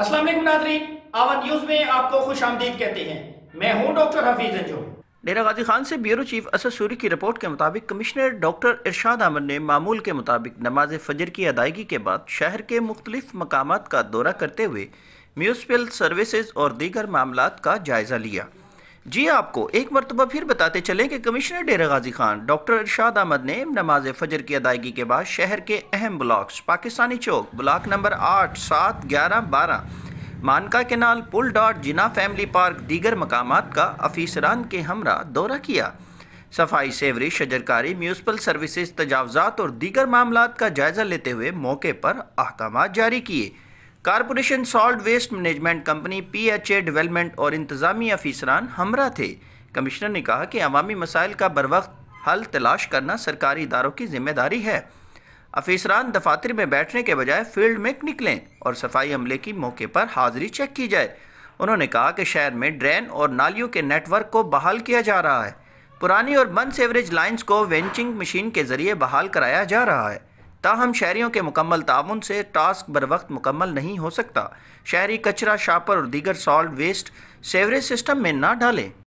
अस्सलाम वालेकुम नाज़रीन, आवन न्यूज़ में आपको खुश आमदीद कहते हैं। मैं हूं डॉक्टर हफीज अंजुम। डेरा गाजी खान से ब्यूरो चीफ असद सूरी की रिपोर्ट के मुताबिक कमिश्नर डॉक्टर इरशाद अहमद ने मामूल के मुताबिक नमाज फजर की अदायगी के बाद शहर के मुख्तलिफ मकामात का दौरा करते हुए म्यूनसिपल सर्विसेज और दीगर मामलात का जायजा लिया। जी आपको एक मरतबा फिर बताते चलें कि कमिश्नर डेरा गाजी खान डॉक्टर इरशाद अहमद ने नमाज फजर की अदायगी के बाद शहर के अहम ब्लॉक्स पाकिस्तानी चौक, ब्लॉक नंबर 8, 7, 11, 12, मानका केनाल, पुल डॉट, जिना फैमिली पार्क, दीगर मकामात का अफीसरान के हमरा दौरा किया। सफाई, सेवरी, शजरकारी, म्यूनसिपल सर्विसेज, तजावजात और दीगर मामलात का जायजा लेते हुए मौके पर अहकामात जारी किए। Corporation solid waste management company, PHA development और इंतजामी अफीसरान हमरा थे। कमिश्नर ने कहा कि अवामी मसाइल का बरवक्त हल तलाश करना सरकारी इदारों की जिम्मेदारी है। अफीसरान दफातर में बैठने के बजाय फील्ड में निकलें और सफाई अमले की मौके पर हाजिरी चेक की जाए। उन्होंने कहा कि शहर में ड्रेन और नालियों के नेटवर्क को बहाल किया जा रहा है। पुरानी और बंद सीवरेज लाइंस को वेंचिंग मशीन के जरिए बहाल कराया जा रहा है। ताहम शहरियों के मुकम्मल ताउन से टास्क बर वक्त मुकम्मल नहीं हो सकता। शहरी कचरा, शापर और दीगर सॉल्ट वेस्ट सीवरेज सिस्टम में ना डालें।